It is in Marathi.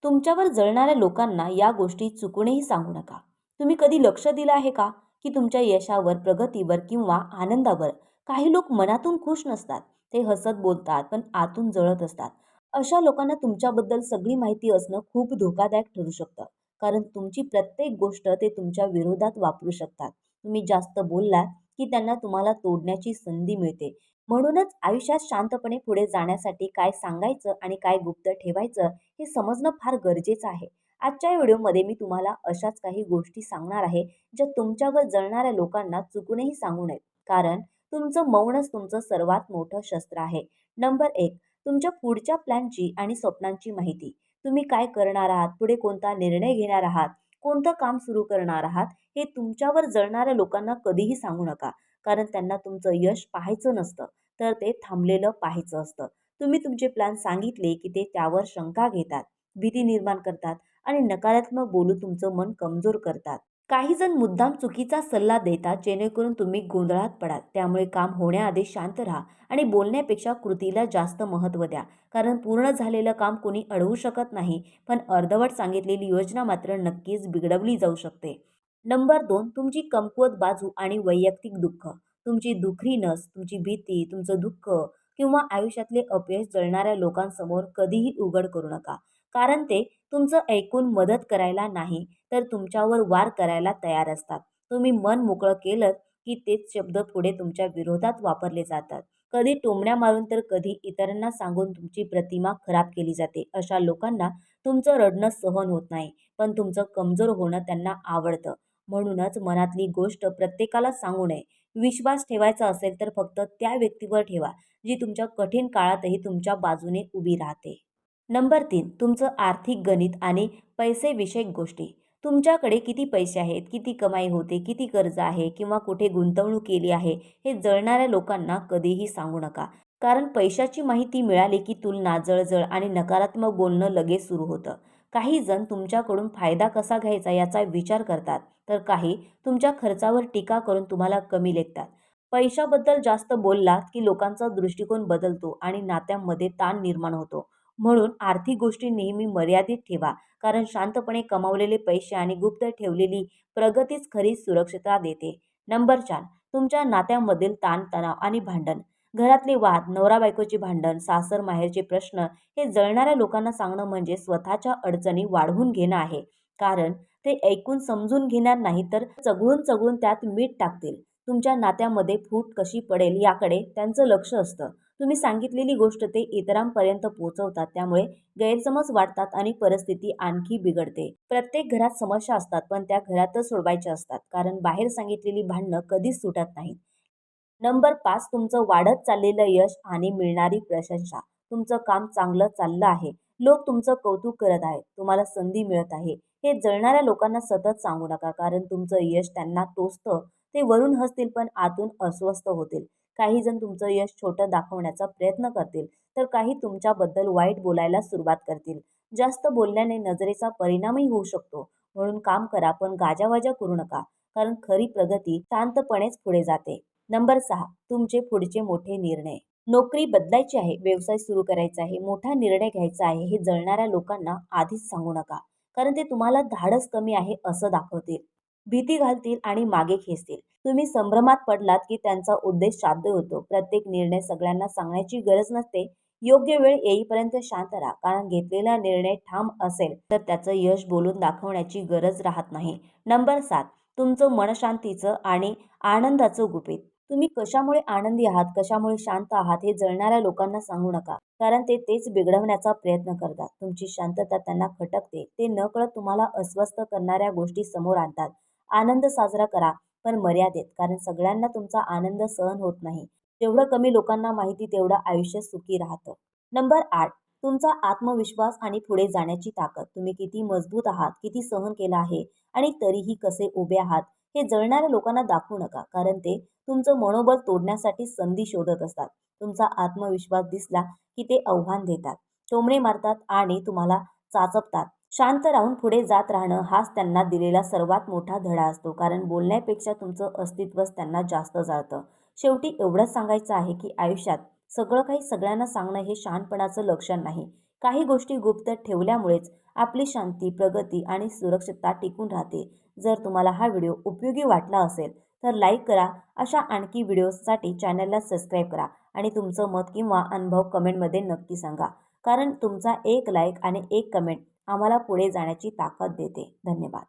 तुमच्यावर जळणाऱ्या लोकांना या गोष्टी चुकूनही सांगू नका. तुम्ही कधी लक्ष दिलं आहे का, की तुमच्या यशावर, प्रगतीवर किंवा आनंदावर काही लोक मनातून खुश नसतात. ते हसत बोलतात, पण आतून जळत असतात. अशा लोकांना तुमच्याबद्दल सगळी माहिती असणं खूप धोकादायक ठरू शकतं. कारण तुमची प्रत्येक गोष्ट ते तुमच्या विरोधात वापरू शकतात. तुम्ही जास्त बोललात, की त्यांना तुम्हाला तोडण्याची संधी मिळते. म्हणूनच आयुष्यात शांतपणे पुढे जाण्यासाठी काय सांगायचं आणि काय गुप्त ठेवायचं हे समजणं फार गरजेचं आहे. आजच्या या व्हिडिओमध्ये मी तुम्हाला अशाच काही गोष्टी सांगणार आहे, ज्या तुमच्यावर जळणाऱ्या लोकांना चुकूनही सांगू नयेत. कारण तुमचं मौनच तुमचं सर्वात मोठं शस्त्र आहे. नंबर 1, तुमच्या पुढच्या प्लॅनची आणि स्वप्नांची माहिती. तुम्ही काय करणार आहात, पुढे कोणता निर्णय घेणार आहात, कोणतं काम सुरू करणार आहात, हे तुमच्यावर जळणाऱ्या लोकांना कधीही सांगू नका. कारण त्यांना तुमचं यश पाहायचं नसतं, तर ते थांबलेलं पाहायचं असतं. तुम्ही तुमचे प्लॅन सांगितले, की ते त्यावर शंका घेतात, भीती निर्माण करतात आणि नकारात्मक बोलून तुमचं मन कमजोर करतात. काही जण मुद्दाम चुकीचा सल्ला देतात, जेणेकरून तुम्ही गोंधळात पडाल. त्यामुळे काम होण्याआधी शांत राहा आणि बोलण्यापेक्षा कृतीला जास्त महत्त्व द्या. कारण पूर्ण झालेलं काम कोणी अडवू शकत नाही, पण अर्धवट सांगितलेली योजना मात्र नक्कीच बिघडवली जाऊ शकते. नंबर 2, तुमची कमकुवत बाजू आणि वैयक्तिक दुःख. तुमची दुखरी नस, तुमची भीती, तुमचं दुःख किंवा आयुष्यातले अपयश जळणाऱ्या लोकांसमोर कधीही उघड करू नका. कारण ते तुमचं ऐकून मदत करायला नाही, तर तुमच्यावर वार करायला तयार असतात. तुम्ही मन मोकळं केलं, की तेच शब्द पुढे तुमच्या विरोधात वापरले जातात. कधी टोमण्या मारून तर कधी इतरांना सांगून तुमची प्रतिमा खराब केली जाते. अशा लोकांना तुमचं रडणं सहन होत नाही, पण तुमचं कमजोर होणं त्यांना आवडतं. म्हणूनच मनातली गोष्ट प्रत्येकाला सांगू नये. विश्वास ठेवायचा असेल तर फक्त त्या व्यक्तीवर ठेवा, जी तुमच्या कठीण काळातही तुमच्या बाजूने उभी राहते. नंबर 3, तुमचं आर्थिक गणित आणि पैसेविषयक गोष्टी. तुमच्याकडे किती पैसे आहेत, किती कमाई होते, किती कर्ज आहे किंवा कुठे गुंतवणूक केली आहे, हे जळणाऱ्या लोकांना कधीही सांगू नका. कारण पैशाची माहिती मिळाली की तुलना, जळजळ आणि नकारात्मक बोलणं लगेच सुरू होतं. काही जण तुमच्याकडून फायदा कसा घ्यायचा याचा विचार करतात, तर काही तुमच्या खर्चावर टीका करून तुम्हाला कमी लेखतात. पैशाबद्दल जास्त बोललात की लोकांचा दृष्टिकोन बदलतो आणि नात्यांमध्ये ताण निर्माण होतो. म्हणून आर्थिक गोष्टी नेहमी मर्यादित ठेवा. कारण शांतपणे कमावलेले पैसे आणि गुप्त ठेवलेली प्रगतीच खरी सुरक्षितता देते. नंबर 4, तुमच्या नात्यामधील ताणतणाव आणि भांडण. घरातले वाद, नवरा-बायकोची भांडण, सासर-माहेरचे प्रश्न हे जळणाऱ्या लोकांना सांगणं म्हणजे स्वतःच्या अडचणी वाढवून घेणं आहे. कारण ते ऐकून समजून घेणार नाही, तर चघळून चघळून त्यात मीठ टाकतील. तुमच्या नात्यामध्ये फूट कशी पडेल याकडे त्यांचं लक्ष असतं. तुम्ही सांगितलेली गोष्ट ते इतरांपर्यंत पोहोचवतात, त्यामुळे गैरसमज वाढतात आणि परिस्थिती आणखी बिघडते. प्रत्येक घरात समस्या असतात, पण त्या घरातच सोडवायच्या असतात. कारण बाहेर सांगितलेली भांडणं कधीच सुटत नाहीत. नंबर 5, तुमचं वाढत चाललेलं यश आणि मिळणारी प्रशंसा. तुमचं काम चांगलं चाललं आहे. लोक तुमचं कौतुक करत आहेत. तुम्हाला संधी मिळत आहे. हे जळणाऱ्या लोकांना सतत सांगू नका, कारण तुमचं यश त्यांना टोचतं. ते वरून हसतील, पण आतून अस्वस्थ होतील. काही जण तुमचं यश छोटं दाखवण्याचा प्रयत्न करतील, तर काही तुमच्याबद्दल वाईट बोलायला सुरुवात करतील. जास्त बोलल्याने नजरेचा परिणामही होऊ शकतो. म्हणून काम करा, पण गाजावाजा करू नका. कारण खरी प्रगती शांतपणेच पुढे जाते. नंबर 6, तुमचे पुढचे मोठे निर्णय. नोकरी बदलायची आहे, व्यवसाय सुरू करायचा आहे, मोठा निर्णय घ्यायचा आहे, हे जळणाऱ्या लोकांना आधीच सांगू नका. कारण ते तुम्हाला धाडस कमी आहे असं दाखवतील. भीती घालतील आणि मागे खेचतील. तुम्ही संभ्रमात पडलात की त्यांचा उद्देश साध्य होतो. प्रत्येक निर्णय सगळ्यांना सांगण्याची गरज नसते. योग्य वेळ येईपर्यंत शांत राहा. कारण घेतलेला निर्णय ठाम असेल तर त्याचं यश बोलून दाखवण्याची गरज राहत नाही. नंबर 7, तुमचं मनशांतीचं आणि आनंदाचं गुपित. तुम्ही कशामुळे आनंदी आहात, कशामुळे शांत आहात हे जळणाऱ्या लोकांना सांगू नका. कारण ते तेच बिघडवण्याचा प्रयत्न करतात. तुमची शांतता त्यांना खटकते. ते नकळत तुम्हाला अस्वस्थ करणाऱ्या गोष्टी समोर आणतात. आनंद साजरा करा, पण मर्यादेत. कारण सगळ्यांना तुमचा आनंद सहन होत नाही. जेवढं कमी लोकांना माहिती, तेवढं आयुष्य सुखी राहतं. नंबर 8, तुमचा आत्मविश्वास आणि पुढे जाण्याची ताकद. तुम्ही किती मजबूत आहात, किती सहन केलं आहे आणि तरीही कसे उभे आहात, हे जळणाऱ्या लोकांना दाखवू नका. कारण ते तुमचं मनोबल तोडण्यासाठी संधी शोधत असतात. तुमचा आत्मविश्वास दिसला की ते आव्हान देतात, टोमणे मारतात आणि तुम्हाला चाचपतात. शांत राहून पुढे जात राहणं हाच त्यांना दिलेला सर्वात मोठा धडा असतो. कारण बोलण्यापेक्षा तुमचं अस्तित्वच त्यांना जास्त जाळतं. शेवटी एवढंच सांगायचं आहे की आयुष्यात सगळं काही सगळ्यांना सांगणं हे शहाणपणाचं लक्षण नाही. काही गोष्टी गुप्त ठेवल्यामुळेच आपली शांती, प्रगती आणि सुरक्षितता टिकून राहते. जर तुम्हाला हा व्हिडिओ उपयोगी वाटला असेल तर लाईक करा. अशा आणखी व्हिडिओसाठी चॅनलला सबस्क्राईब करा आणि तुमचं मत किंवा अनुभव कमेंटमध्ये नक्की सांगा. कारण तुमचा एक लाईक आणि एक कमेंट आम्हाला पुढे जाण्याची ताकद देते. धन्यवाद.